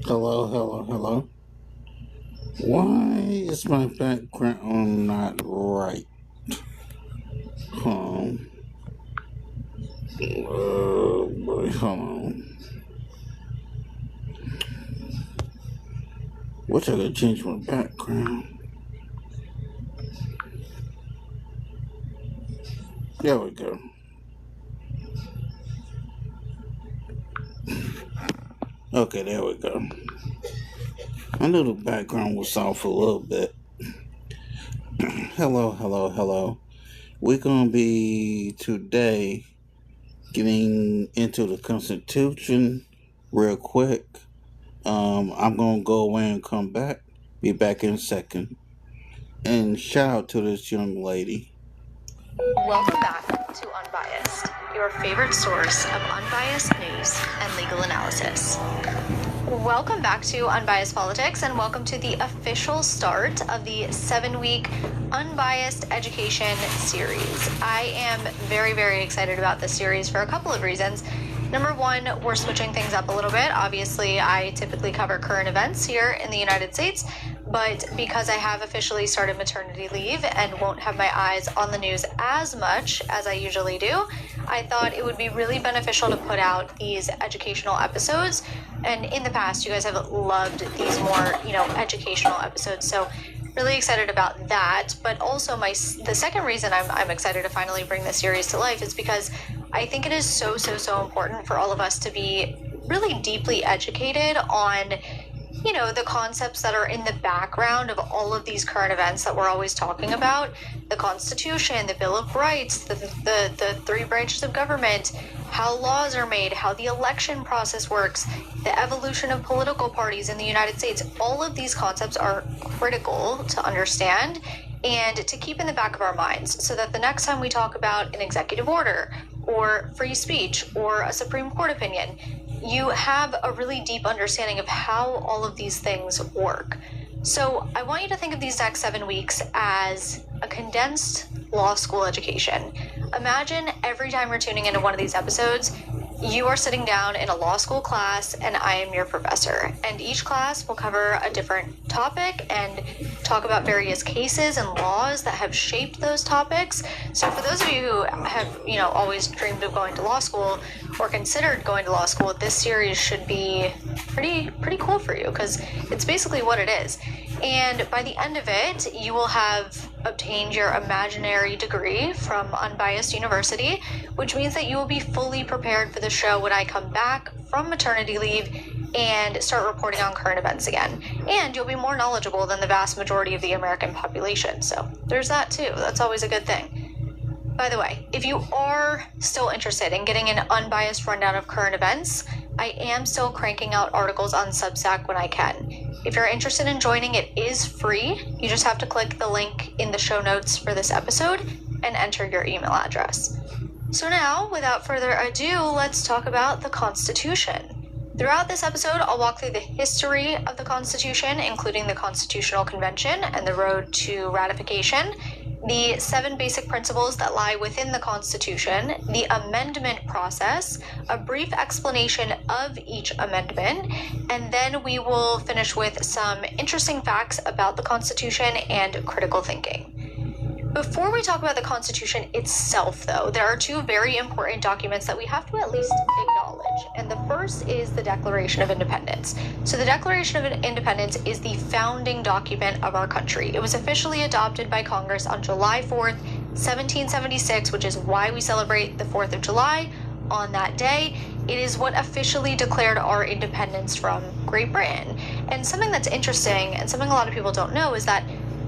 Hello, hello, hello. Why is my background not right? Um, hold on. Wish I could change my background. There we go. Okay, there we go. I knew the background was off a little bit. Hello, hello, hello. We're gonna be today getting into the Constitution real quick. I'm gonna go away and come back. Be back in a second. And shout out to this young lady. Welcome back to Unbiased, your favorite source of unbiased news and legal analysis. Welcome back to Unbiased Politics, and welcome to the official start of the 7-week Unbiased Education series. I am very, very excited about this series for a couple of reasons. Number one, we're switching things up a little bit. Obviously, I typically cover current events here in the United States, but because I have officially started maternity leave and won't have my eyes on the news as much as I usually do, I thought it would be really beneficial to put out these educational episodes. And in the past, you guys have loved these more, educational episodes. So really excited about that. But also the second reason I'm excited to finally bring this series to life is because I think it is so important for all of us to be really deeply educated on the concepts that are in the background of all of these current events that we're always talking about. The Constitution, the Bill of Rights, the three branches of government, how laws are made, how the election process works, the evolution of political parties in the United States. All of these concepts are critical to understand and to keep in the back of our minds so that the next time we talk about an executive order or free speech or a Supreme Court opinion, you have a really deep understanding of how all of these things work. So I want you to think of these next 7 weeks as a condensed law school education. Imagine every time you're tuning into one of these episodes, you are sitting down in a law school class and I am your professor. And each class will cover a different topic and talk about various cases and laws that have shaped those topics. So for those of you who have, always dreamed of going to law school or considered going to law school, this series should be pretty cool for you because it's basically what it is. And by the end of it, you will have obtained your imaginary degree from Unbiased University, which means that you will be fully prepared for the show when I come back from maternity leave and start reporting on current events again. And you'll be more knowledgeable than the vast majority of the American population. So there's that too. That's always a good thing. By the way, if you are still interested in getting an unbiased rundown of current events, I am still cranking out articles on Substack when I can. If you're interested in joining, it is free. You just have to click the link in the show notes for this episode and enter your email address. So now, without further ado, let's talk about the Constitution. Throughout this episode, I'll walk through the history of the Constitution, including the Constitutional Convention and the road to ratification, the 7 basic principles that lie within the Constitution, the amendment process, a brief explanation of each amendment, and then we will finish with some interesting facts about the Constitution and critical thinking. Before we talk about the Constitution itself, though, there are 2 very important documents that we have to at least acknowledge. And the first is the Declaration of Independence. So the Declaration of Independence is the founding document of our country. It was officially adopted by Congress on July 4th, 1776, which is why we celebrate the 4th of July on that day. It is what officially declared our independence from Great Britain. And something that's interesting, and something a lot of people don't know, is that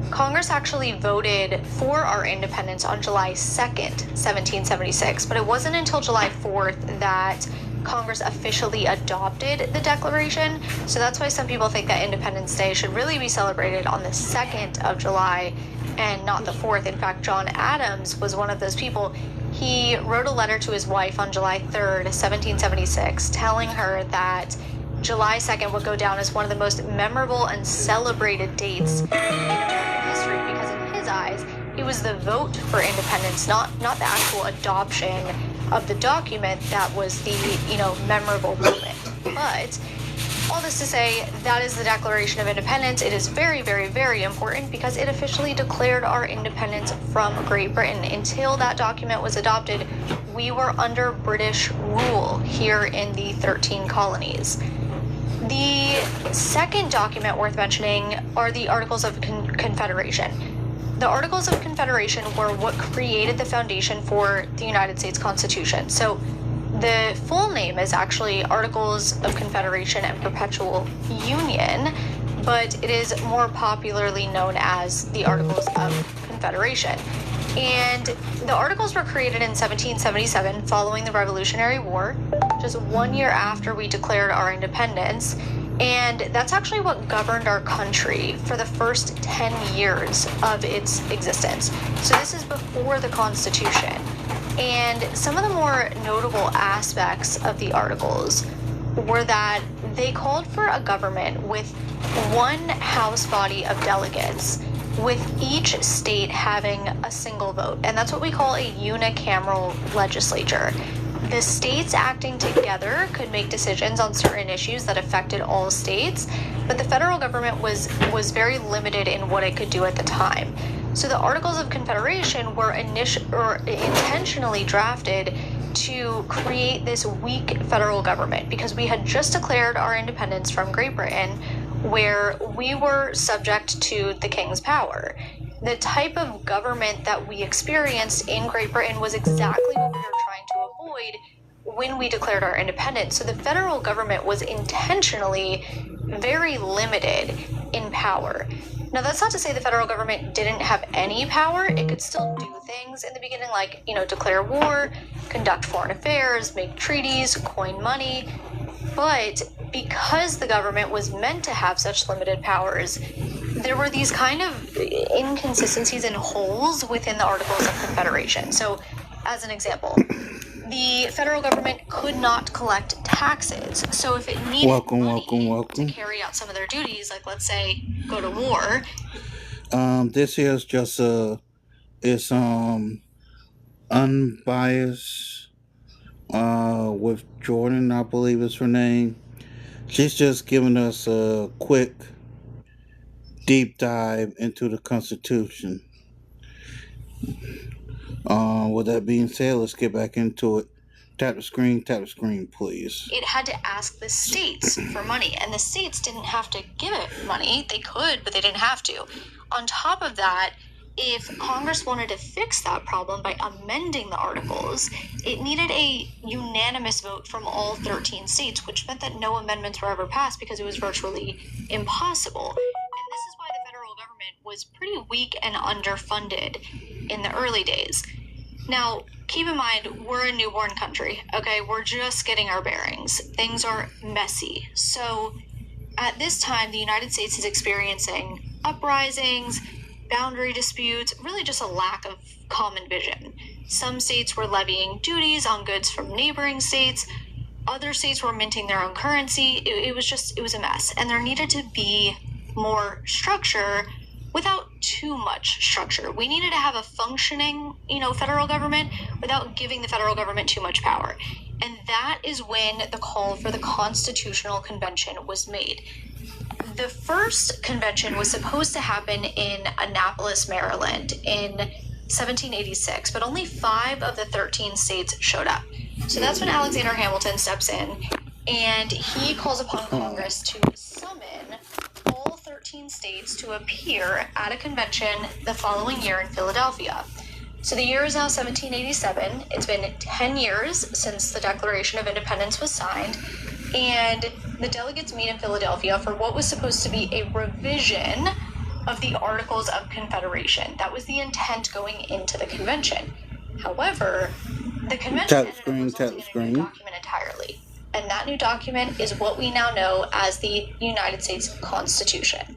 Congress actually voted for our independence on July 2nd, 1776, but it wasn't until July 4th that Congress officially adopted the Declaration. So that's why some people think that Independence Day should really be celebrated on the 2nd of July and not the 4th. In fact, John Adams was one of those people. He wrote a letter to his wife on July 3rd, 1776, telling her that July 2nd would go down as one of the most memorable and celebrated dates in American history because in his eyes, it was the vote for independence, not the actual adoption of the document that was the, memorable moment. But All this to say, that is the Declaration of Independence. It is very, very, very important because it officially declared our independence from Great Britain. Until that document was adopted, we were under British rule here in the 13 colonies. The second document worth mentioning are the Articles of Confederation. The Articles of Confederation were what created the foundation for the United States Constitution. So the full name is actually Articles of Confederation and Perpetual Union, but it is more popularly known as the Articles of Confederation. And the Articles were created in 1777 following the Revolutionary War, just 1 year after we declared our independence. And that's actually what governed our country for the first 10 years of its existence. So this is before the Constitution. And some of the more notable aspects of the Articles were that they called for a government with one House body of delegates, with each state having a single vote. And that's what we call a unicameral legislature. The states acting together could make decisions on certain issues that affected all states, but the federal government was very limited in what it could do at the time. So the Articles of Confederation were intentionally drafted to create this weak federal government because we had just declared our independence from Great Britain, where we were subject to the king's power. The type of government that we experienced in Great Britain was exactly what we were trying to avoid when we declared our independence. So the federal government was intentionally very limited in power. Now, that's not to say the federal government didn't have any power. It could still do things in the beginning, like, declare war, conduct foreign affairs, make treaties, coin money. But because the government was meant to have such limited powers, there were these kind of inconsistencies and holes within the Articles of Confederation. So, as an example, the federal government could not collect taxes. So if it needed money to carry out some of their duties, like let's say go to war. This here is just it's unbiased with Jordan, I believe is her name. She's just giving us a quick deep dive into the Constitution. With that being said, let's get back into it. Tap the screen, please. It had to ask the states for money, and the states didn't have to give it money. They could, but they didn't have to. On top of that, if Congress wanted to fix that problem by amending the Articles, it needed a unanimous vote from all 13 states, which meant that no amendments were ever passed because it was virtually impossible. And this is why the federal government was pretty weak and underfunded in the early days. Now, keep in mind, we're a newborn country, okay? We're just getting our bearings. Things are messy. So, at this time, the United States is experiencing uprisings, boundary disputes, really just a lack of common vision. Some states were levying duties on goods from neighboring states. Other states were minting their own currency. It was a mess. And there needed to be more structure without too much structure. We needed to have a functioning, federal government without giving the federal government too much power. And that is when the call for the Constitutional Convention was made. The first convention was supposed to happen in Annapolis, Maryland in 1786, but only 5 of the 13 states showed up. So that's when Alexander Hamilton steps in, and he calls upon Congress to summon all 13 states to appear at a convention the following year in Philadelphia. So the year is now 1787. It's been 10 years since the Declaration of Independence was signed, and the delegates meet in Philadelphia for what was supposed to be a revision of the Articles of Confederation. That was the intent going into the convention. However, the convention ended up resulting in a new document entirely. And that new document is what we now know as the United States Constitution.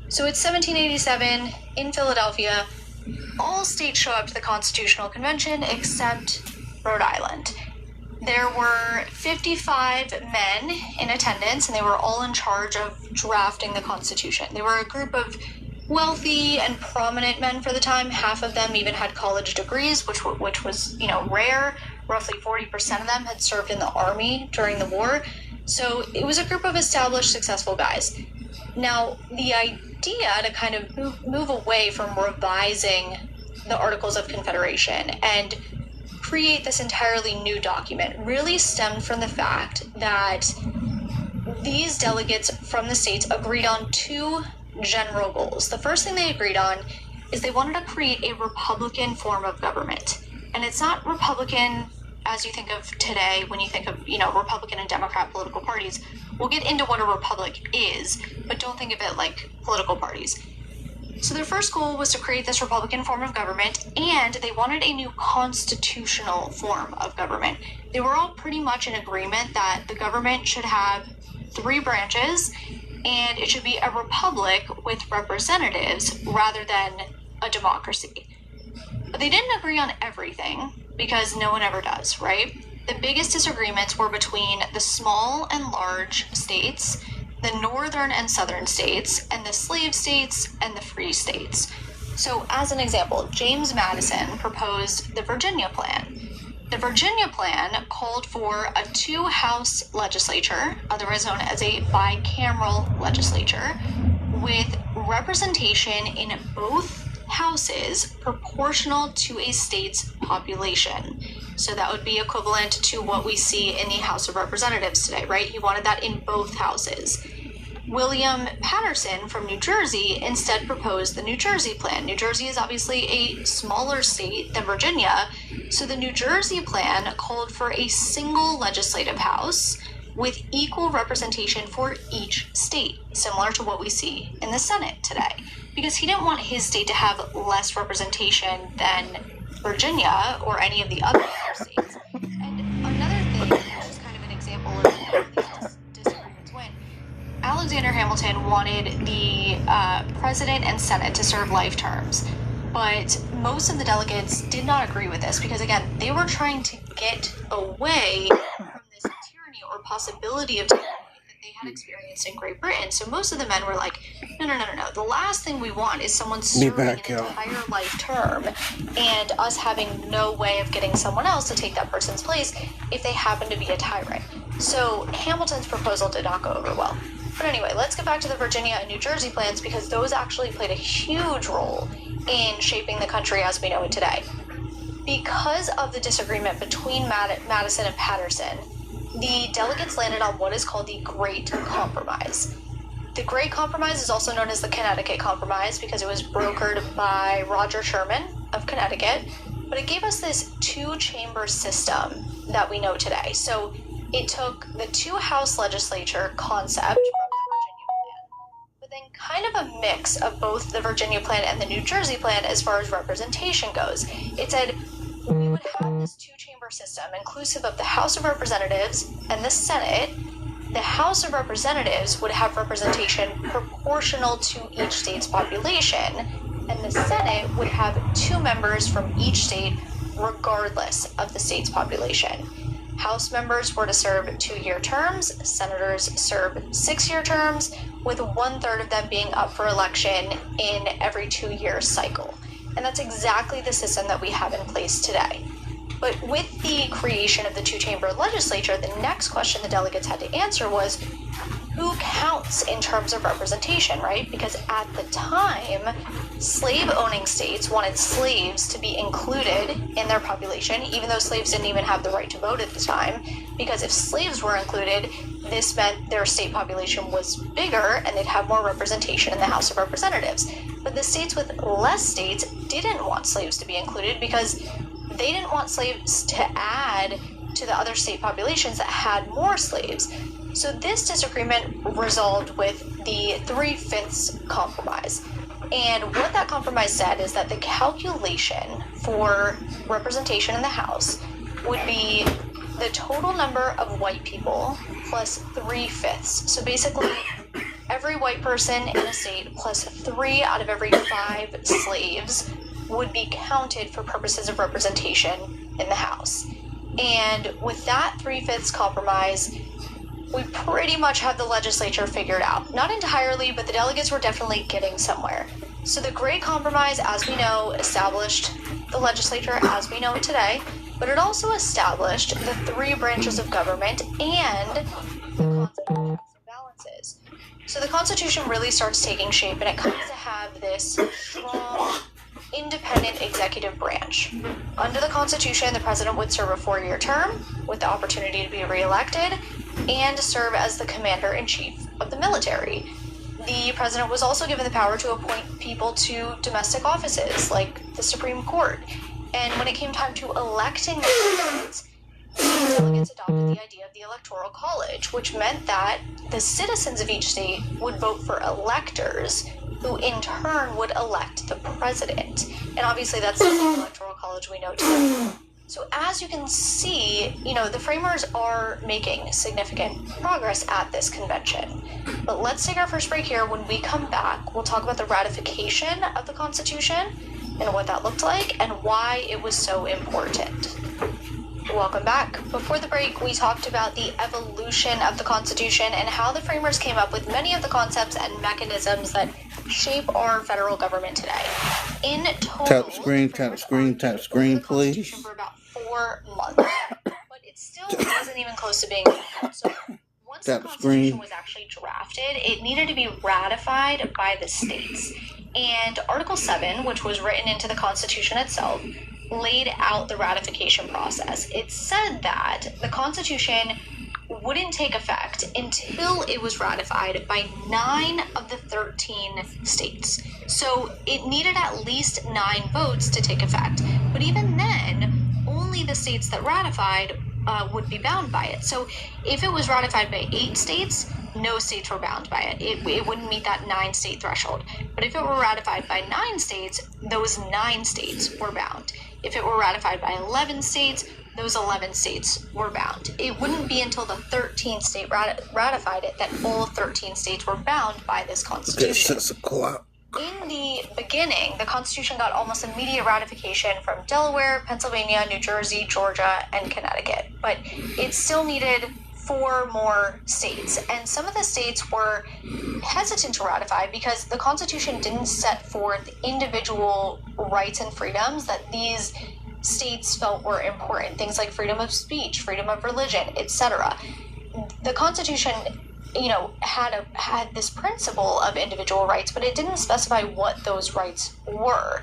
So it's 1787 in Philadelphia. All states show up to the Constitutional Convention except Rhode Island. There were 55 men in attendance, and they were all in charge of drafting the Constitution. They were a group of wealthy and prominent men for the time. Half of them even had college degrees, which was rare. Roughly 40% of them had served in the army during the war. So it was a group of established, successful guys. Now, the idea to kind of move away from revising the Articles of Confederation and create this entirely new document really stemmed from the fact that these delegates from the states agreed on two general goals. The first thing they agreed on is they wanted to create a Republican form of government. And it's not Republican as you think of today when you think of, Republican and Democrat political parties. We'll get into what a republic is, but don't think of it like political parties. So their first goal was to create this Republican form of government, and they wanted a new constitutional form of government. They were all pretty much in agreement that the government should have 3 branches, and it should be a republic with representatives rather than a democracy. But they didn't agree on everything, because no one ever does, right? The biggest disagreements were between the small and large states, the northern and southern states, and the slave states and the free states. So as an example, James Madison proposed the Virginia Plan. The Virginia Plan called for a 2-house legislature, otherwise known as a bicameral legislature, with representation in both houses proportional to a state's population. So that would be equivalent to what we see in the House of Representatives today, right? He wanted that in both houses. William Patterson from New Jersey instead proposed the New Jersey Plan. New Jersey is obviously a smaller state than Virginia, so the New Jersey Plan called for a single legislative house with equal representation for each state, similar to what we see in the Senate today, because he didn't want his state to have less representation than Virginia or any of the other states. And another thing, which is kind of an example of how these disagreements went, Alexander Hamilton wanted the president and Senate to serve life terms, but most of the delegates did not agree with this because, again, they were trying to get away from this tyranny or possibility of tyranny that they had experienced in Great Britain. So most of the men were like, no. The last thing we want is someone serving an entire life term and us having no way of getting someone else to take that person's place if they happen to be a tyrant. So Hamilton's proposal did not go over well. But anyway, let's get back to the Virginia and New Jersey plans because those actually played a huge role in shaping the country as we know it today. Because of the disagreement between Madison and Patterson, the delegates landed on what is called the Great Compromise. The Great Compromise is also known as the Connecticut Compromise because it was brokered by Roger Sherman of Connecticut, but it gave us this 2-chamber system that we know today. So it took the 2-house legislature concept from the Virginia Plan, but then kind of a mix of both the Virginia Plan and the New Jersey Plan as far as representation goes. It said we would have this 2-chamber system inclusive of the House of Representatives and the Senate. The House of Representatives would have representation proportional to each state's population, and the Senate would have 2 members from each state regardless of the state's population. House members were to serve 2-year terms, senators served 6-year terms, with 1/3 of them being up for election in every 2-year cycle. And that's exactly the system that we have in place today. But with the creation of the 2-chamber legislature, the next question the delegates had to answer was, who counts in terms of representation, right? Because at the time, slave-owning states wanted slaves to be included in their population, even though slaves didn't even have the right to vote at the time, because if slaves were included, this meant their state population was bigger and they'd have more representation in the House of Representatives. But the states with less states didn't want slaves to be included because they didn't want slaves to add to the other state populations that had more slaves. So this disagreement resolved with the 3/5 compromise. And what that compromise said is that the calculation for representation in the House would be the total number of white people plus 3/5. So basically, every white person in a state plus 3 out of every 5 slaves would be counted for purposes of representation in the House. And with that 3/5 compromise, we pretty much have the legislature figured out. Not entirely, but the delegates were definitely getting somewhere. So the Great Compromise, as we know, established the legislature as we know it today, but it also established the 3 branches of government and the So the Constitution really starts taking shape, and it comes to have this strong, independent executive branch. Under the Constitution, the president would serve a 4-year term with the opportunity to be reelected and serve as the commander-in-chief of the military. The president was also given the power to appoint people to domestic offices like the Supreme Court. And when it came time to electing the president, the delegates adopted the idea of the Electoral College, which meant that the citizens of each state would vote for electors, who in turn would elect the president. And obviously that's the same Electoral College we know today. So as you can see, the framers are making significant progress at this convention. But let's take our first break here. When we come back, we'll talk about the ratification of the Constitution and what that looked like and why it was so important. Welcome back. Before the break, we talked about the evolution of the Constitution and how the framers came up with many of the concepts and mechanisms that shape our federal government today. In total, Tap the screen, please. For about 4 months, but it still wasn't even close to being complete. So once the Constitution was actually drafted, it needed to be ratified by the states. And Article 7, which was written into the Constitution itself, laid out the ratification process. It said that the Constitution wouldn't take effect until it was ratified by 9 of the 13 states. So it needed at least 9 votes to take effect. But even then, only the states that ratified would be bound by it. So if it was ratified by 8 states, no states were bound by it. It wouldn't meet that 9-state threshold. But if it were ratified by 9 states, those 9 states were bound. If it were ratified by 11 states, those 11 states were bound. It wouldn't be until the 13th state ratified it that all 13 states were bound by this Constitution. In the beginning, the Constitution got almost immediate ratification from Delaware, Pennsylvania, New Jersey, Georgia, and Connecticut. But it still needed 4 more states. And some of the states were hesitant to ratify because the Constitution didn't set forth individual rights and freedoms that these states felt were important. Things like freedom of speech, freedom of religion, etc. The Constitution had this principle of individual rights, but it didn't specify what those rights were.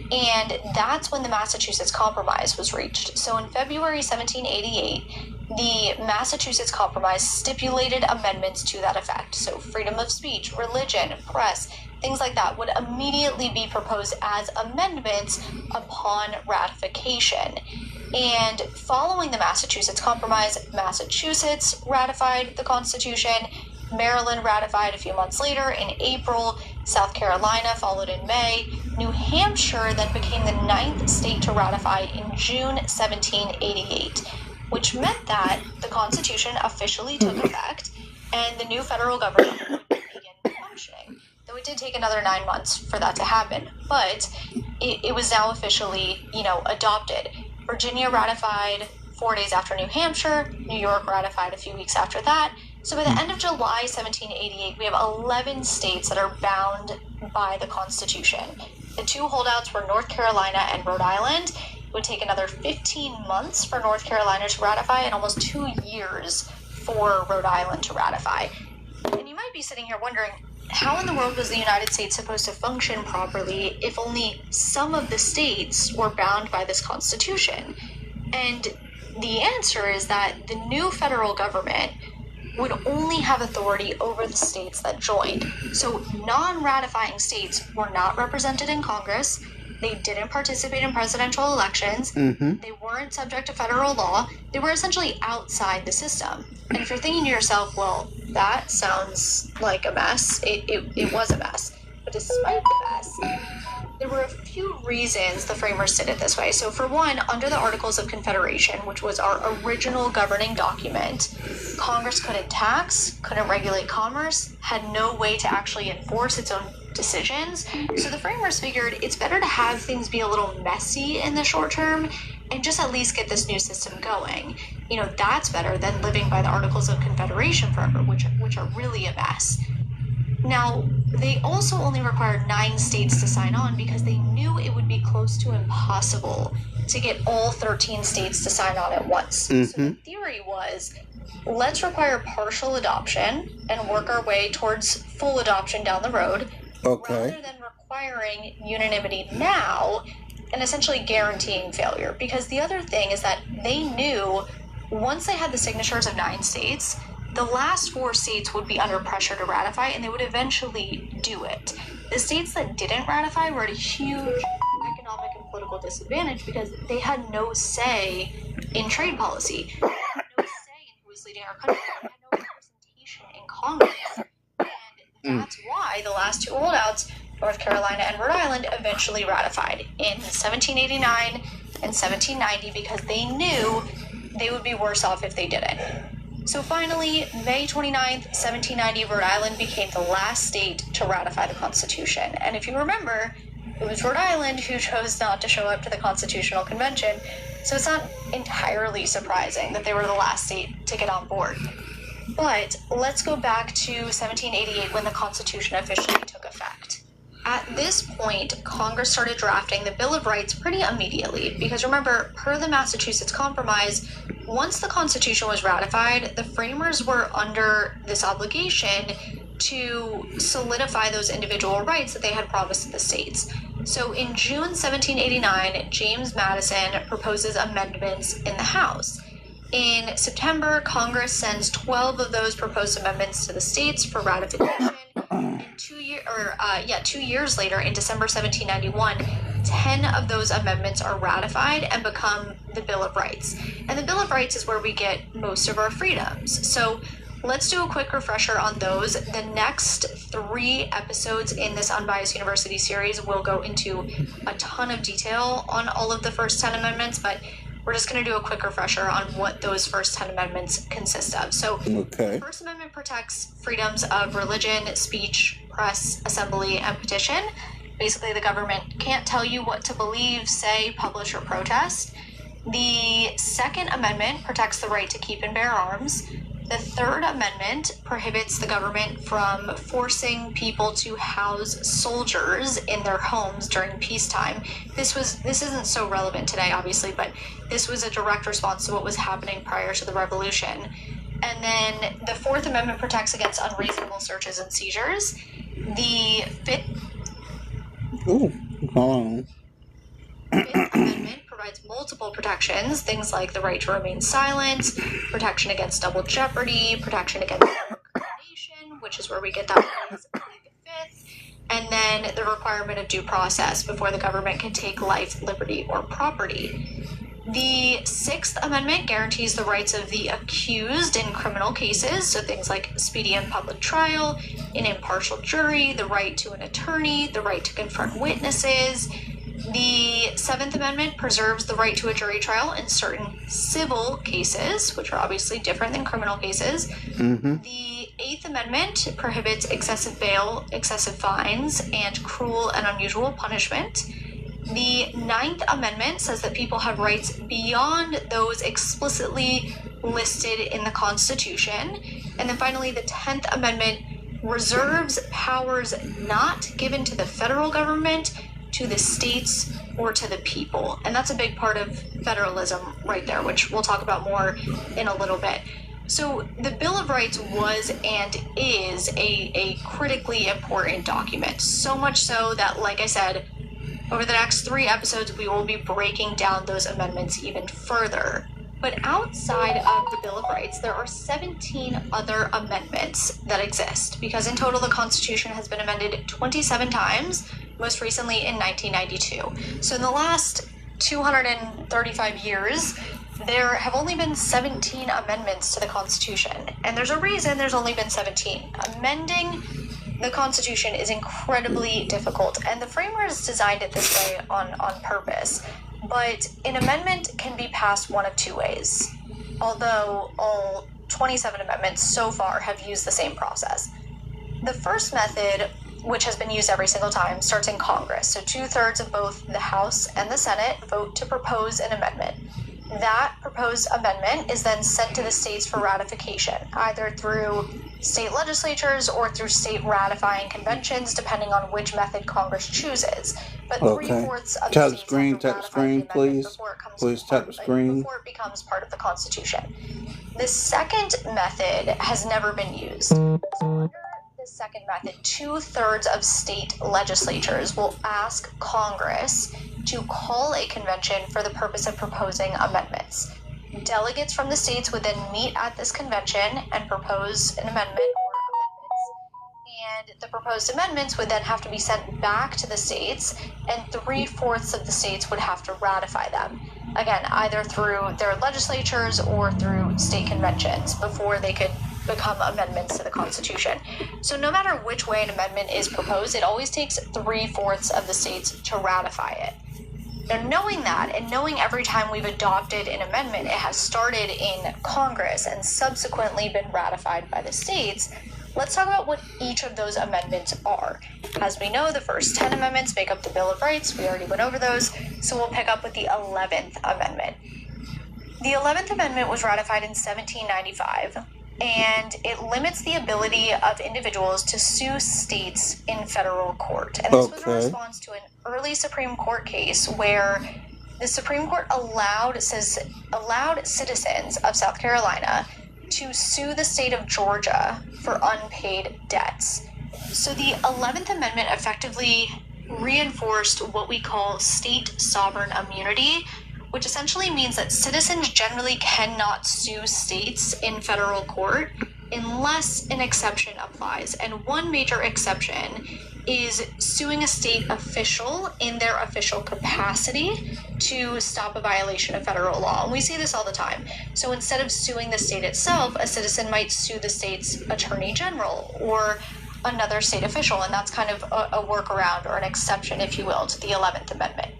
And that's when the Massachusetts Compromise was reached. So in February 1788, the Massachusetts Compromise stipulated amendments to that effect. So freedom of speech, religion, press, things like that would immediately be proposed as amendments upon ratification. And following the Massachusetts Compromise, Massachusetts ratified the Constitution, Maryland ratified a few months later in April, South Carolina followed in May, New Hampshire then became the 9th state to ratify in June 1788, which meant that the Constitution officially took effect and the new federal government began functioning. Though it did take another 9 months for that to happen, but it was now officially, adopted. Virginia ratified 4 days after New Hampshire, New York ratified a few weeks after that. So by the end of July 1788, we have 11 states that are bound by the Constitution. The 2 holdouts were North Carolina and Rhode Island. It would take another 15 months for North Carolina to ratify and almost 2 years for Rhode Island to ratify. And you might be sitting here wondering, how in the world was the United States supposed to function properly if only some of the states were bound by this Constitution? And the answer is that the new federal government would only have authority over the states that joined. So non-ratifying states were not represented in Congress. They didn't participate in presidential elections. They weren't subject to federal law. They were essentially outside the system. And if you're thinking to yourself, well, that sounds like a mess, it was a mess. But despite the mess, there were a few reasons the framers did it this way. So for one, under the Articles of Confederation, which was our original governing document, Congress couldn't tax, couldn't regulate commerce, had no way to actually enforce its own decisions. So the framers figured it's better to have things be a little messy in the short term and just at least get this new system going. That's better than living by the Articles of Confederation forever, which are really a mess. Now, they also only required 9 states to sign on because they knew it would be close to impossible to get all 13 states to sign on at once. So the theory was let's require partial adoption and work our way towards full adoption down the road, rather than requiring unanimity now and essentially guaranteeing failure. Because the other thing is that they knew once they had the signatures of 9 states, the last 4 states would be under pressure to ratify, and they would eventually do it. The states that didn't ratify were at a huge economic and political disadvantage because they had no say in trade policy, they had no say in who was leading our country, they had no representation in Congress. And that's why the last 2 holdouts, North Carolina and Rhode Island, eventually ratified in 1789 and 1790 because they knew they would be worse off if they didn't. So finally, May 29th, 1790, Rhode Island became the last state to ratify the Constitution. And if you remember, it was Rhode Island who chose not to show up to the Constitutional Convention, so it's not entirely surprising that they were the last state to get on board. But let's go back to 1788 when the Constitution officially took effect. At this point, Congress started drafting the Bill of Rights pretty immediately because remember, per the Massachusetts Compromise, once the Constitution was ratified, the framers were under this obligation to solidify those individual rights that they had promised to the states. So in June 1789, James Madison proposes amendments in the House. In September, Congress sends 12 of those proposed amendments to the states for ratification. And 2 years later, in December 1791, 10 of those amendments are ratified and become the Bill of Rights. And the Bill of Rights is where we get most of our freedoms. So let's do a quick refresher on those. The next 3 episodes in this Unbiased University series will go into a ton of detail on all of the first 10 amendments, but we're just going to do a quick refresher on what those first 10 amendments consist of. So the First Amendment protects freedoms of religion, speech, press, assembly, and petition. Basically, the government can't tell you what to believe, say, publish, or protest. The Second Amendment protects the right to keep and bear arms. The Third Amendment prohibits the government from forcing people to house soldiers in their homes during peacetime. This isn't so relevant today, obviously, but this was a direct response to what was happening prior to the Revolution. And then the Fourth Amendment protects against unreasonable searches and seizures. The Fifth Amendment provides multiple protections, things like the right to remain silent, protection against double jeopardy, protection against incrimination, which is where we get that phrase, plead the Fifth, and then the requirement of due process before the government can take life, liberty, or property. The Sixth Amendment guarantees the rights of the accused in criminal cases, so things like speedy and public trial, an impartial jury, the right to an attorney, the right to confront witnesses. The Seventh Amendment preserves the right to a jury trial in certain civil cases, which are obviously different than criminal cases. The Eighth Amendment prohibits excessive bail, excessive fines, and cruel and unusual punishment. The Ninth Amendment says that people have rights beyond those explicitly listed in the Constitution. And then finally, the 10th Amendment reserves powers not given to the federal government to the states or to the people. And that's a big part of federalism right there, which we'll talk about more in a little bit. So the Bill of Rights was and is a critically important document. So much so that, like I said, over the next 3 episodes, we will be breaking down those amendments even further. But outside of the Bill of Rights, there are 17 other amendments that exist, because in total the Constitution has been amended 27 times, most recently in 1992. So in the last 235 years, there have only been 17 amendments to the Constitution. And there's a reason there's only been 17. Amending the Constitution is incredibly difficult, and the framers designed it this way on purpose. But an amendment can be passed one of 2 ways, although all 27 amendments so far have used the same process. The first method, which has been used every single time, starts in Congress. So 2/3 of both the House and the Senate vote to propose an amendment. That proposed amendment is then sent to the states for ratification, either through state legislatures or through state ratifying conventions, depending on which method Congress chooses. but Okay. three-fourths of the Tap the states have screen, to tap the ratify the screen, amendment please. before it comes Please tap the screen. before it becomes part of the Constitution. The second method has never been used. So under the second method, 2/3 of state legislatures will ask Congress to call a convention for the purpose of proposing amendments. Delegates from the states would then meet at this convention and propose an amendment or amendments, and the proposed amendments would then have to be sent back to the states, and 3/4 of the states would have to ratify them. Again, either through their legislatures or through state conventions before they could become amendments to the Constitution. So no matter which way an amendment is proposed, it always takes 3/4 of the states to ratify it. Now, knowing that, and knowing every time we've adopted an amendment, it has started in Congress and subsequently been ratified by the states, let's talk about what each of those amendments are. As we know, the first 10 amendments make up the Bill of Rights. We already went over those, so we'll pick up with the 11th Amendment. The 11th Amendment was ratified in 1795, and it limits the ability of individuals to sue states in federal court. And this was a response to an early Supreme Court case where the Supreme Court allowed citizens of South Carolina to sue the state of Georgia for unpaid debts. So the 11th Amendment effectively reinforced what we call state sovereign immunity, which essentially means that citizens generally cannot sue states in federal court unless an exception applies. And one major exception is suing a state official in their official capacity to stop a violation of federal law. And we see this all the time. So instead of suing the state itself, a citizen might sue the state's attorney general or another state official, and that's kind of a workaround or an exception, if you will, to the 11th Amendment.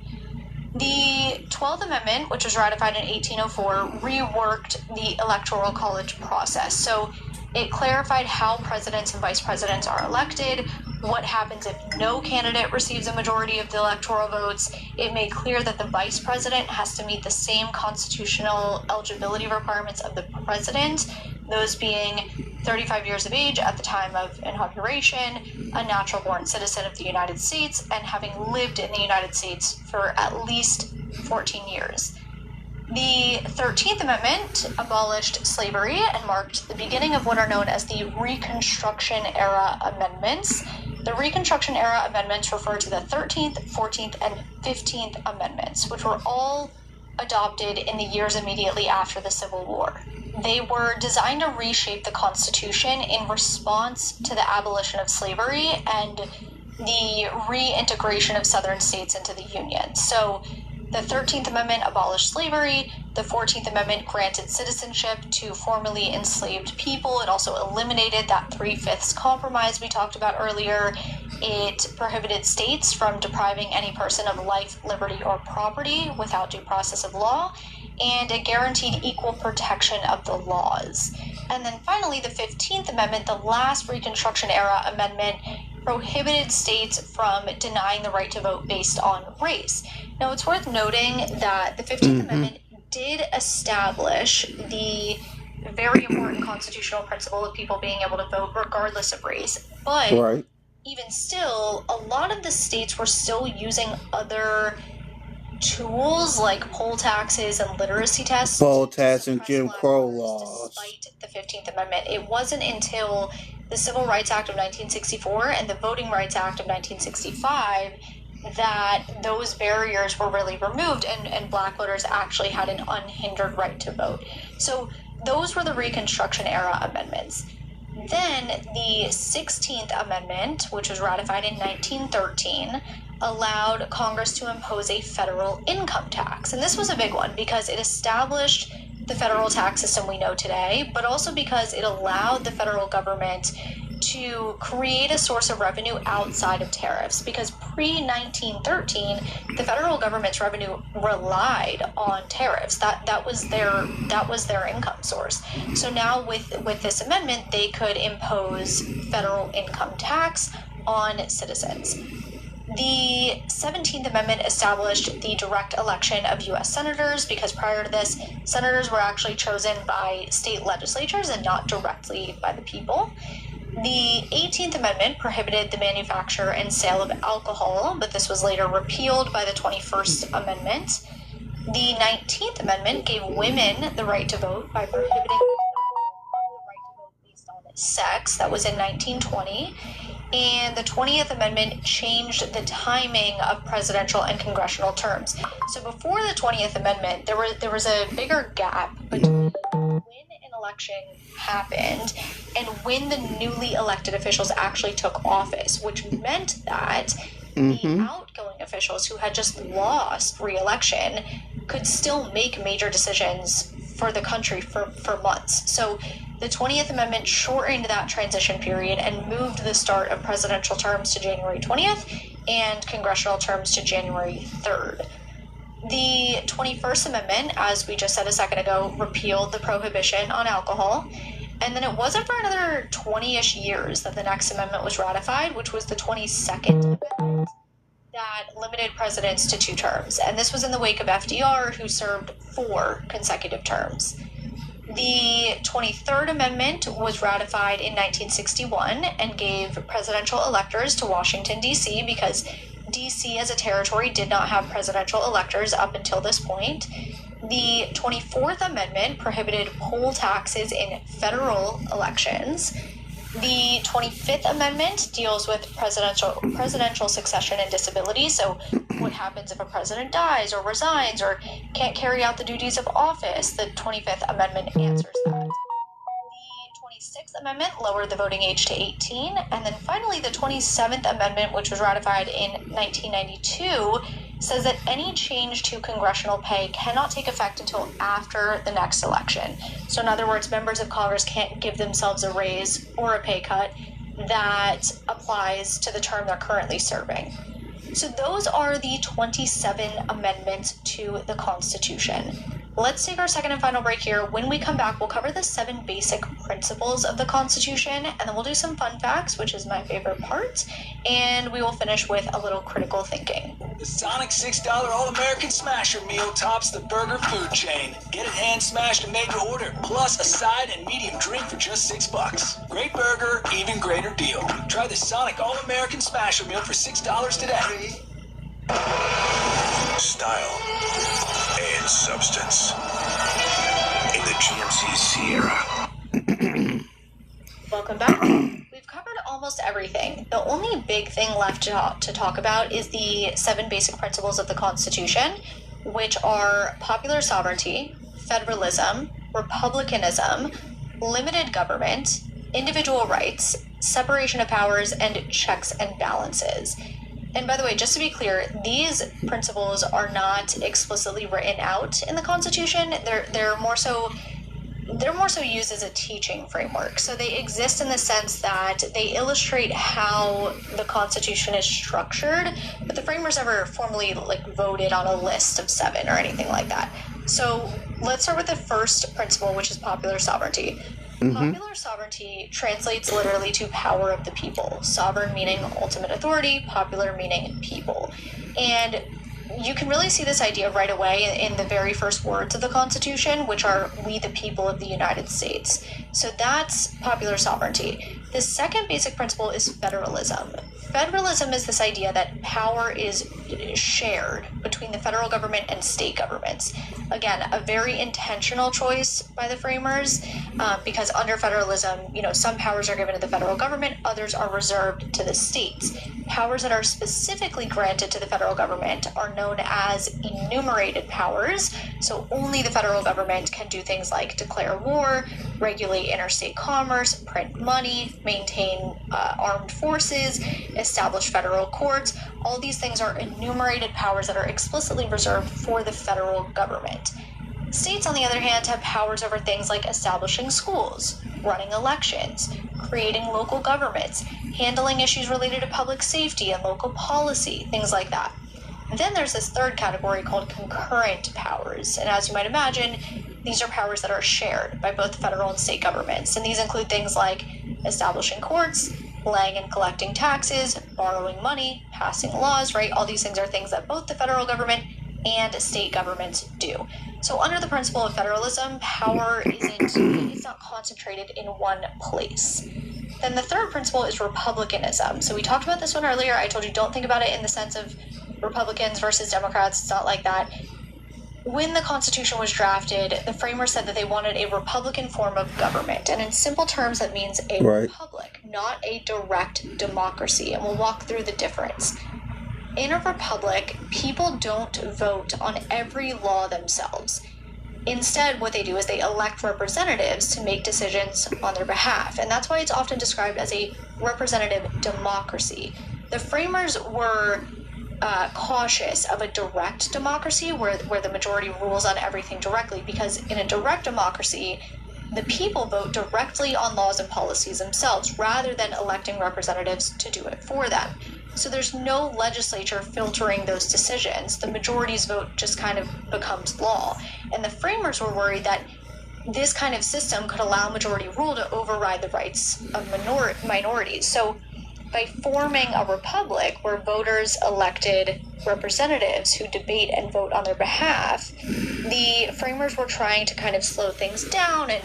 The 12th Amendment, which was ratified in 1804, reworked the Electoral College process. So it clarified how presidents and vice presidents are elected, what happens if no candidate receives a majority of the electoral votes. It made clear that the vice president has to meet the same constitutional eligibility requirements of the president, those being 35 years of age at the time of inauguration, a natural-born citizen of the United States, and having lived in the United States for at least 14 years. The 13th Amendment abolished slavery and marked the beginning of what are known as the Reconstruction-era amendments. The Reconstruction-era amendments refer to the 13th, 14th, and 15th Amendments, which were all adopted in the years immediately after the Civil War. They were designed to reshape the Constitution in response to the abolition of slavery and the reintegration of Southern states into the Union. So the 13th Amendment abolished slavery. The 14th Amendment granted citizenship to formerly enslaved people. It also eliminated that 3/5 compromise we talked about earlier. It prohibited states from depriving any person of life, liberty, or property without due process of law. And it guaranteed equal protection of the laws. And then finally, the 15th Amendment, the last Reconstruction-era amendment, prohibited states from denying the right to vote based on race. Now, it's worth noting that the 15th Amendment did establish the very important constitutional principle of people being able to vote regardless of race. But even still, a lot of the states were still using other tools like poll taxes and literacy tests. Poll tax and Jim Crow laws. Despite the 15th Amendment, it wasn't until the Civil Rights Act of 1964 and the Voting Rights Act of 1965 that those barriers were really removed and black voters actually had an unhindered right to vote. So those were the Reconstruction-era amendments. Then the 16th Amendment, which was ratified in 1913, allowed Congress to impose a federal income tax. And this was a big one because it established the federal tax system we know today, but also because it allowed the federal government to create a source of revenue outside of tariffs, because pre-1913 the federal government's revenue relied on tariffs. That was their income source. So now with this amendment, they could impose federal income tax on citizens. The 17th Amendment established the direct election of U.S. senators, because prior to this, senators were actually chosen by state legislatures and not directly by the people. The 18th Amendment prohibited the manufacture and sale of alcohol, but this was later repealed by the 21st Amendment. The 19th Amendment gave women the right to vote by prohibiting the right to vote based on sex. That was in 1920. And the 20th Amendment changed the timing of presidential and congressional terms. So before the 20th Amendment, there was a bigger gap between when an election happened and when the newly elected officials actually took office, which meant that the outgoing officials who had just lost re-election could still make major decisions for the country for months. So the 20th Amendment shortened that transition period and moved the start of presidential terms to January 20th and congressional terms to January 3rd. The 21st Amendment, as we just said a second ago, repealed the prohibition on alcohol. And then it wasn't for another 20-ish years that the next amendment was ratified, which was the 22nd Amendment that limited presidents to 2 terms. And this was in the wake of FDR, who served 4 consecutive terms. The 23rd Amendment was ratified in 1961 and gave presidential electors to Washington, D.C., because D.C. as a territory did not have presidential electors up until this point. The 24th Amendment prohibited poll taxes in federal elections. The 25th Amendment deals with presidential succession and disability. So what happens if a president dies or resigns or can't carry out the duties of office? The 25th Amendment answers that. The 26th Amendment lowered the voting age to 18. And then finally, the 27th Amendment, which was ratified in 1992, says that any change to congressional pay cannot take effect until after the next election. So in other words, members of Congress can't give themselves a raise or a pay cut that applies to the term they're currently serving. So those are the 27 amendments to the Constitution. Let's take our second and final break here. When we come back, we'll cover the 7 basic principles of the Constitution, and then we'll do some fun facts, which is my favorite part, and we will finish with a little critical thinking. The Sonic $6 All-American Smasher Meal tops the burger food chain. Get it hand-smashed and made to order, plus a side and medium drink for just $6. Great burger, even greater deal. Try the Sonic All-American Smasher Meal for $6 today. Style and substance in the GMC Sierra. Welcome back. We've covered almost everything. The only big thing left to talk about is the 7 basic principles of the Constitution, which are popular sovereignty, federalism, republicanism, limited government, individual rights, separation of powers, and checks and balances. And by the way, just to be clear, these principles are not explicitly written out in the Constitution. They're more so used as a teaching framework. So they exist in the sense that they illustrate how the Constitution is structured, but the framers never formally voted on a list of 7 or anything like that. So let's start with the first principle, which is popular sovereignty. Popular sovereignty translates literally to power of the people. Sovereign meaning ultimate authority, popular meaning people. And you can really see this idea right away in the very first words of the Constitution, which are, "We the people of the United States." So that's popular sovereignty. The second basic principle is federalism. Federalism is this idea that power is shared between the federal government and state governments. Again, a very intentional choice by the framers, because under federalism, some powers are given to the federal government, others are reserved to the states. Powers that are specifically granted to the federal government are known as enumerated powers. So only the federal government can do things like declare war, regulate interstate commerce, print money, maintain armed forces, establish federal courts. All these things are enumerated powers that are explicitly reserved for the federal government. States, on the other hand, have powers over things like establishing schools, running elections, creating local governments, handling issues related to public safety and local policy, things like that. Then there's this third category called concurrent powers. And as you might imagine, these are powers that are shared by both federal and state governments. And these include things like establishing courts, laying and collecting taxes, borrowing money, passing laws, right? All these things are things that both the federal government and state governments do. So under the principle of federalism, power it's not concentrated in one place. Then the third principle is republicanism. So we talked about this one earlier. I told you don't think about it in the sense of Republicans versus Democrats. It's not like that. When the Constitution was drafted, the framers said that they wanted a republican form of government. And in simple terms, that means a republic, not a direct democracy. And we'll walk through the difference. In a republic, people don't vote on every law themselves. Instead, what they do is they elect representatives to make decisions on their behalf. And that's why it's often described as a representative democracy. The framers were cautious of a direct democracy where the majority rules on everything directly, because in a direct democracy, the people vote directly on laws and policies themselves rather than electing representatives to do it for them. So there's no legislature filtering those decisions. The majority's vote just kind of becomes law. And the framers were worried that this kind of system could allow majority rule to override the rights of minorities. So by forming a republic where voters elected representatives who debate and vote on their behalf, the framers were trying to kind of slow things down and,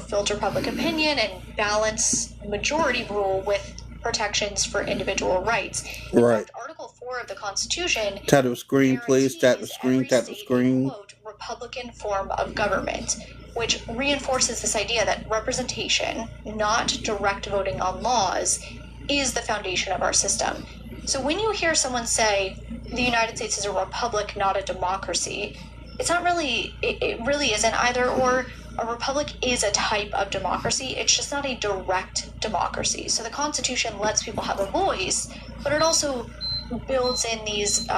filter public opinion and balance majority rule with protections for individual rights. In fact, Article 4 of the Constitution tap the screen, please. Tap the screen. Tap the screen. Quote, republican form of government, which reinforces this idea that representation, not direct voting on laws, is the foundation of our system. So when you hear someone say the United States is a republic, not a democracy, it's not really, it really isn't either or. A republic is a type of democracy. It's just not a direct democracy. So the Constitution lets people have a voice, but it also builds in these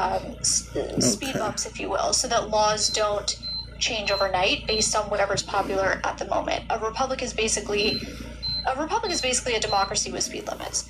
speed bumps, if you will, so that laws don't change overnight based on whatever's popular at the moment. A republic is basically a democracy with speed limits.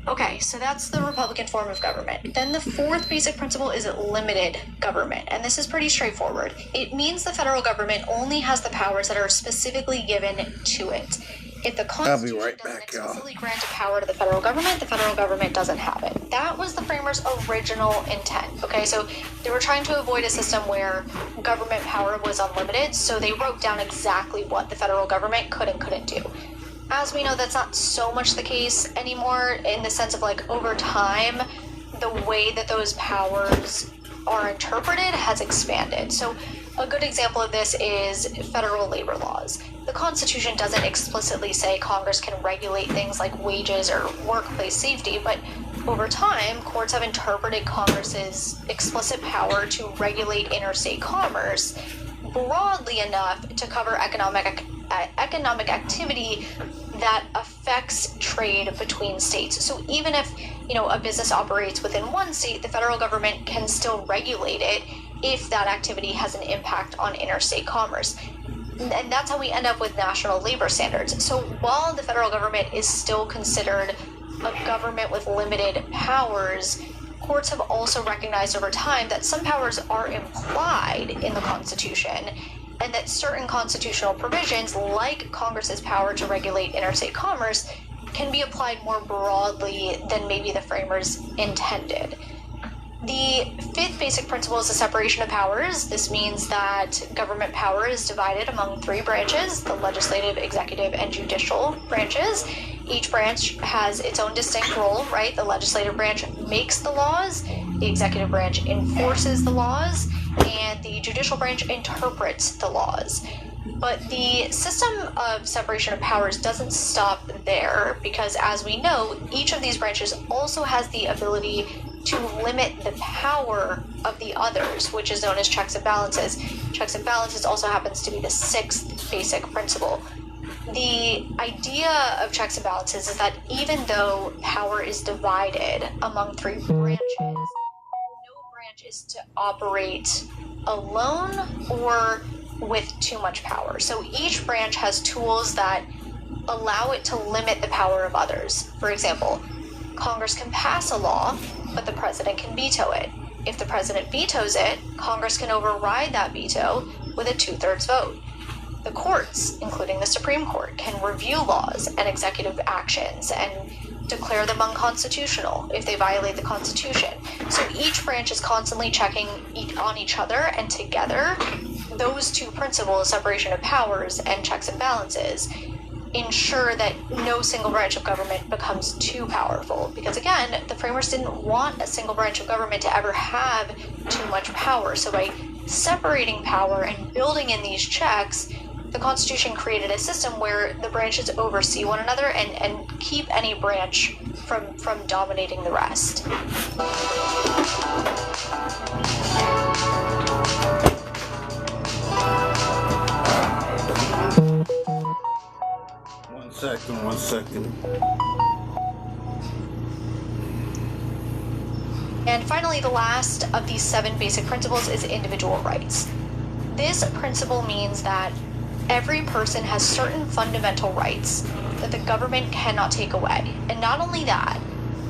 Okay, so that's the republican form of government. Then the fourth basic principle is limited government, and this is pretty straightforward. It means the federal government only has the powers that are specifically given to it. If the Constitution doesn't explicitly grant a power to the federal government doesn't have it. That was the framers' original intent. Okay, so they were trying to avoid a system where government power was unlimited, so they wrote down exactly what the federal government could and couldn't do. As we know, that's not so much the case anymore, in the sense of, over time, the way that those powers are interpreted has expanded. So a good example of this is federal labor laws. The Constitution doesn't explicitly say Congress can regulate things like wages or workplace safety, but over time, courts have interpreted Congress's explicit power to regulate interstate commerce broadly enough to cover economic activity that affects trade between states. So even if, a business operates within one state, the federal government can still regulate it if that activity has an impact on interstate commerce. And that's how we end up with national labor standards. So while the federal government is still considered a government with limited powers, courts have also recognized over time that some powers are implied in the Constitution, and that certain constitutional provisions, like Congress's power to regulate interstate commerce, can be applied more broadly than maybe the framers intended. The fifth basic principle is the separation of powers. This means that government power is divided among three branches: the legislative, executive, and judicial branches. Each branch has its own distinct role, right? The legislative branch makes the laws, the executive branch enforces the laws, and the judicial branch interprets the laws. But the system of separation of powers doesn't stop there, because as we know, each of these branches also has the ability to limit the power of the others, which is known as checks and balances. Checks and balances also happens to be the sixth basic principle. The idea of checks and balances is that even though power is divided among three branches, no branch is to operate alone or with too much power. So each branch has tools that allow it to limit the power of others. For example, Congress can pass a law, but the president can veto it. If the president vetoes it, Congress can override that veto with a 2/3 vote. The courts, including the Supreme Court, can review laws and executive actions and declare them unconstitutional if they violate the Constitution. So each branch is constantly checking on each other, and together, those two principles, separation of powers and checks and balances, ensure that no single branch of government becomes too powerful. Because again, the framers didn't want a single branch of government to ever have too much power. So by separating power and building in these checks, the Constitution created a system where the branches oversee one another and keep any branch from dominating the rest. One second. And finally, the last of these 7 basic principles is individual rights. This principle means that every person has certain fundamental rights that the government cannot take away. And not only that,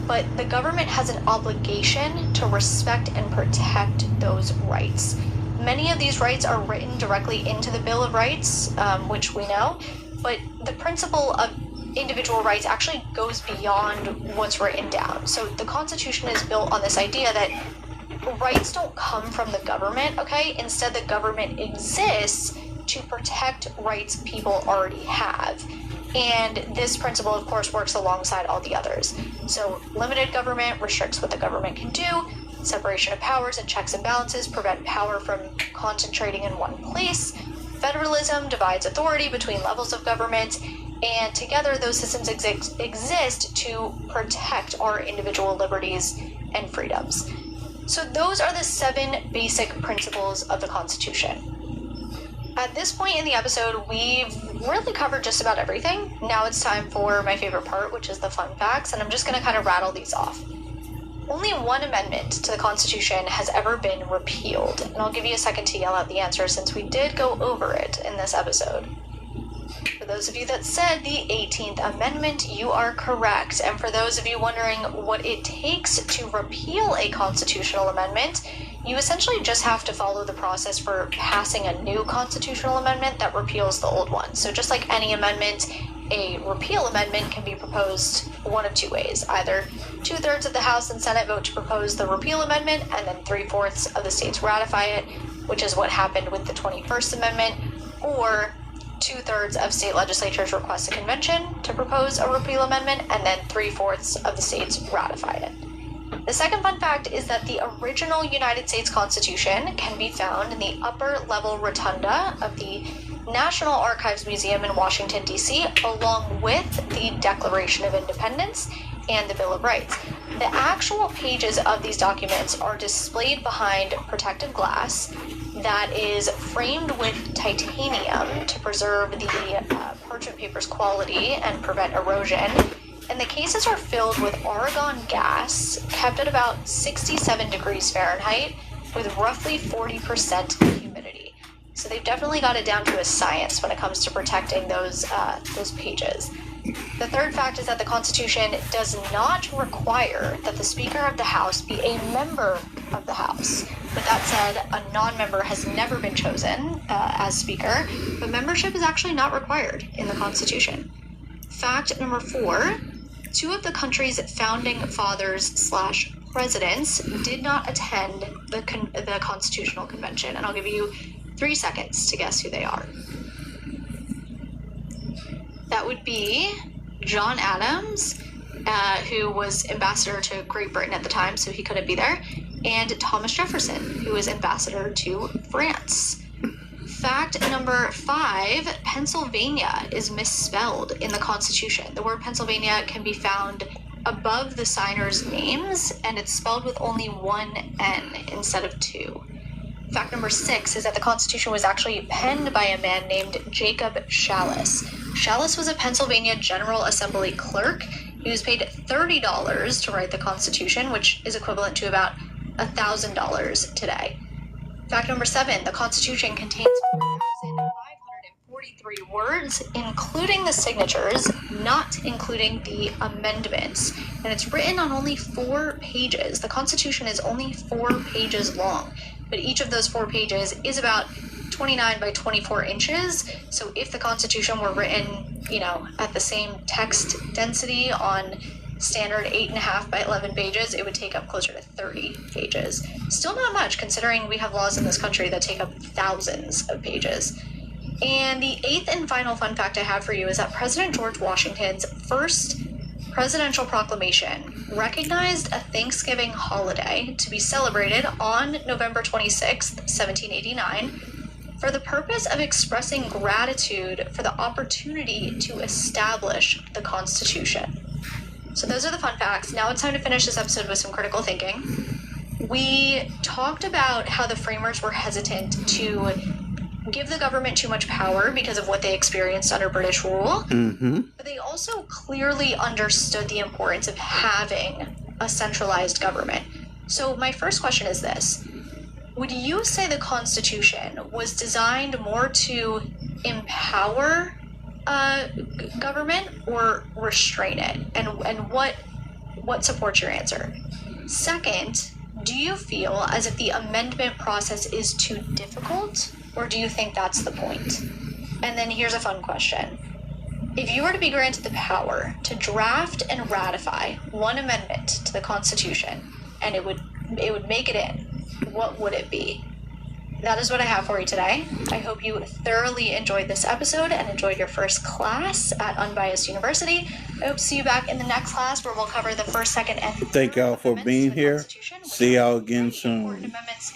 but the government has an obligation to respect and protect those rights. Many of these rights are written directly into the Bill of Rights, which we know, but the principle of individual rights actually goes beyond what's written down. So the Constitution is built on this idea that rights don't come from the government, okay? Instead, the government exists to protect rights people already have. And this principle, of course, works alongside all the others. So limited government restricts what the government can do. Separation of powers and checks and balances prevent power from concentrating in one place. Federalism divides authority between levels of government. And together, those systems exist to protect our individual liberties and freedoms. So those are the 7 basic principles of the Constitution. At this point in the episode, we've really covered just about everything. Now it's time for my favorite part, which is the fun facts, and I'm just going to kind of rattle these off. Only one amendment to the Constitution has ever been repealed, and I'll give you a second to yell out the answer since we did go over it in this episode. For those of you that said the 18th Amendment, you are correct. And for those of you wondering what it takes to repeal a constitutional amendment, you essentially just have to follow the process for passing a new constitutional amendment that repeals the old one. So just like any amendment, a repeal amendment can be proposed one of 2 ways. Either 2/3 of the House and Senate vote to propose the repeal amendment, and then 3/4 of the states ratify it, which is what happened with the 21st Amendment, or 2/3 of state legislatures request a convention to propose a repeal amendment, and then 3/4 of the states ratify it. The second fun fact is that the original United States Constitution can be found in the upper level rotunda of the National Archives Museum in Washington, D.C., along with the Declaration of Independence and the Bill of Rights. The actual pages of these documents are displayed behind protective glass that is framed with titanium to preserve the parchment paper's quality and prevent erosion. And the cases are filled with argon gas, kept at about 67 degrees Fahrenheit, with roughly 40% humidity. So they've definitely got it down to a science when it comes to protecting those pages. The third fact is that the Constitution does not require that the Speaker of the House be a member of the House. With that said, a non-member has never been chosen as Speaker, but membership is actually not required in the Constitution. Fact number 4, 2 of the country's founding fathers/presidents did not attend the Constitutional Convention, and I'll give you 3 seconds to guess who they are. That would be John Adams, who was ambassador to Great Britain at the time, so he couldn't be there, and Thomas Jefferson, who was ambassador to France. Fact number 5, Pennsylvania is misspelled in the Constitution. The word Pennsylvania can be found above the signers' names, and it's spelled with only 1 N instead of 2. Fact number 6 is that the Constitution was actually penned by a man named Jacob Challis. Challis was a Pennsylvania General Assembly clerk. He was paid $30 to write the Constitution, which is equivalent to about $1,000 today. Fact number 7, the Constitution contains 4,543 words, including the signatures, not including the amendments. And it's written on only 4 pages. The Constitution is only 4 pages long, but each of those 4 pages is about 29 by 24 inches. So if the Constitution were written, at the same text density on standard 8.5 by 11 pages, it would take up closer to 30 pages. Still not much, considering we have laws in this country that take up thousands of pages. And the eighth and final fun fact I have for you is that President George Washington's first presidential proclamation recognized a Thanksgiving holiday to be celebrated on November 26th, 1789, for the purpose of expressing gratitude for the opportunity to establish the Constitution. So those are the fun facts. Now it's time to finish this episode with some critical thinking. We talked about how the framers were hesitant to give the government too much power because of what they experienced under British rule. But they also clearly understood the importance of having a centralized government. So my first question is this. Would you say the Constitution was designed more to empower government or restrain it? And what supports your answer? Second, do you feel as if the amendment process is too difficult, or do you think that's the point? And then here's a fun question. If you were to be granted the power to draft and ratify one amendment to the Constitution, and it would make it in, what would it be? That is what I have for you today. I hope you thoroughly enjoyed this episode and enjoyed your first class at Unbiased University. I hope to see you back in the next class where we'll cover the first, second, and third Thank y'all for amendments being to the here. Constitution, which See are y'all again very important soon. amendments